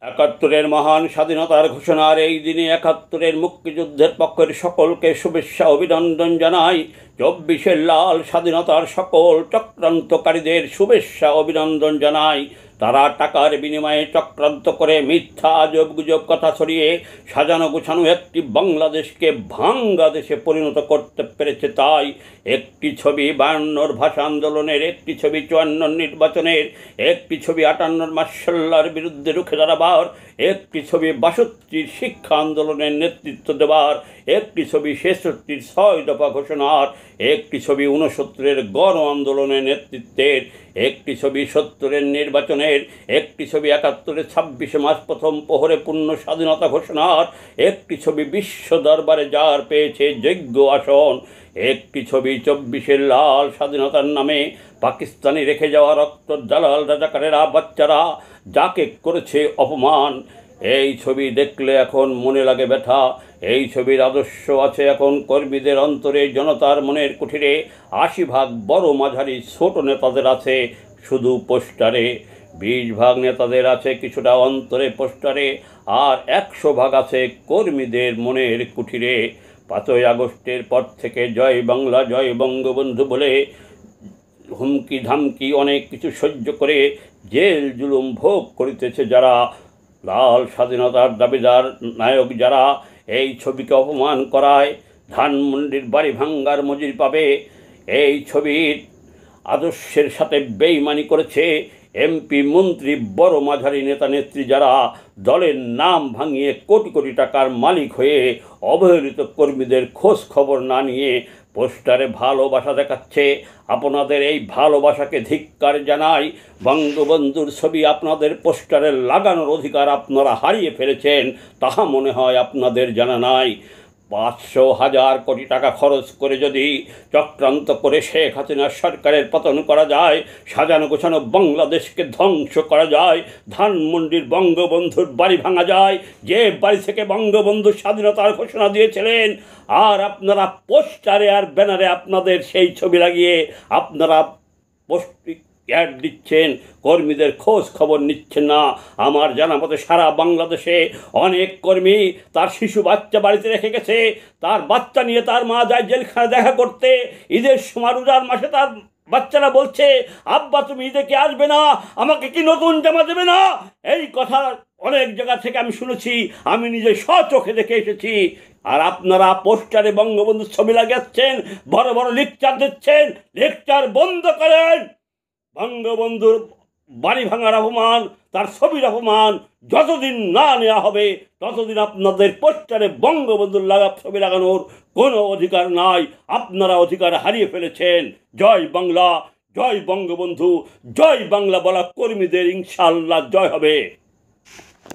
একাত্তরের মহান স্বাধীনতার ঘোষণার এই দিনে একাত্তরের মুক্তিযুদ্ধের পক্ষের সকলকে শুভেচ্ছা অভিনন্দন জানাই। 24-এর লাল স্বাধীনতার সকল চক্রান্তকারীদের শুভেচ্ছা অভিনন্দন জানাই। তারা টাকার বিনিময়ে চক্রান্ত করে মিথ্যা আজব গুজব কথা ছড়িয়ে সাজানো গোছানো একটি বাংলাদেশকে ভাঙ্গা দেশে পরিণত করতে পেরেছে। তাই একটি ছবি 52-র ভাষা আন্দোলনের, একটি ছবি 54-র নির্বাচনের, একটি ছবি 58-র মার্শাল্লার বিরুদ্ধে রুখে দাঁড়াবার, একটি ছবি 62-র শিক্ষা আন্দোলনের নেতৃত্ব দেবার, একটি ছবি 66-র 6 দফা ঘোষণার, একটি ছবি 69-এর গণ আন্দোলনের নেতৃত্বের, একটি ছবি 70-এর নির্বাচনের, একটি ছবি 71-এর 26শে মার্চ প্রথম প্রহরে পূর্ণ স্বাধীনতা ঘোষণার, একটি ছবি বিশ্ব দরবারে যার পেয়েছে যোগ্য আসন, একটি ছবি 24-এর লাল স্বাধীনতার নামে পাকিস্তানি রেখে যাওয়া রক্ত জালাল রাজাকারেরা বাচ্চারা যাকে করেছে অপমান। এই ছবি দেখলে এখন মনে লাগে ব্যথা। এই ছবির আদর্শ আছে এখন কর্মীদের অন্তরে, জনতার মনের কুঠিরে। 80 ভাগ বড় মাঝারি ছোট নেতাদের আছে শুধু পোস্টারে, 20 ভাগ নেতাদের আছে কিছুটা অন্তরে পোস্টারে, আর 100 ভাগ আছে কর্মীদের মনের কুঠিরে। 5ই আগস্টের পর থেকে জয় বাংলা জয় বঙ্গবন্ধু বলে হুমকি ধামকি অনেক কিছু সহ্য করে জেল জুলুম ভোগ করিতেছে যারা, লাল স্বাধীনতার দাবিদার নায়ক যারা এই ছবিকে অপমান করায়, ধানমন্ডির বাড়ি ভাঙ্গার মজুরি পাবে। এই ছবির আদর্শের সাথে বেইমানি করেছে এমপি মন্ত্রী বড় মাঝারি নেতা নেত্রী যারা দলের নাম ভাঙিয়ে কোটি কোটি টাকার মালিক হয়ে অবহেলিত কর্মীদের খোঁজ খবর না নিয়ে পোস্টারে ভালোবাসা দেখাচ্ছে। আপনাদের এই ভালোবাসাকে ধিক্কার জানাই। বঙ্গবন্ধুর ছবি আপনাদের পোস্টারে লাগানোর অধিকার আপনারা হারিয়ে ফেলেছেন, তাহা মনে হয় আপনাদের জানা নাই। 500,000 কোটি টাকা খরচ করে যদি চক্রান্ত করে শেখ হাসিনার সরকারের পতন করা যায়, সাজানো গোছানো বাংলাদেশকে ধ্বংস করা যায়, ধানমন্ডির বঙ্গবন্ধুর বাড়ি ভাঙা যায়, যে বাড়ি থেকে বঙ্গবন্ধু স্বাধীনতার ঘোষণা দিয়েছিলেন, আর আপনারা পোস্টারে আর ব্যানারে আপনাদের সেই ছবি লাগিয়ে আপনারা অ্যাড দিচ্ছেন, কর্মীদের খোঁজ খবর নিচ্ছেন না। আমার জানা মতে সারা বাংলাদেশে অনেক কর্মী তার শিশু বাচ্চা বাড়িতে রেখে গেছে, তার বাচ্চা নিয়ে তার মা যায় জেলখানে দেখা করতে। ঈদের সময় রোজার মাসে তার বাচ্চারা বলছে, আব্বা তুমি ঈদে কি আসবে না, আমাকে কি নতুন জামা দেবে না? এই কথা অনেক জায়গা থেকে আমি শুনেছি, আমি নিজে স্বচোখে দেখে এসেছি। আর আপনারা পোস্টারে বঙ্গবন্ধুর ছবি লাগাচ্ছেন, বড় বড় লেকচার দিচ্ছেন। লেকচার বন্ধ করেন। বঙ্গবন্ধুর বাড়ি ভাঙার অপমান, তার ছবির অপমান যতদিন না নেওয়া হবে ততদিন আপনাদের পোস্টারে বঙ্গবন্ধুর ছবি লাগানোর কোনো অধিকার নাই। আপনারা অধিকার হারিয়ে ফেলেছেন। জয় বাংলা, জয় বঙ্গবন্ধু, জয় বাংলা বলা কর্মীদের ইনশাআল্লাহ জয় হবে।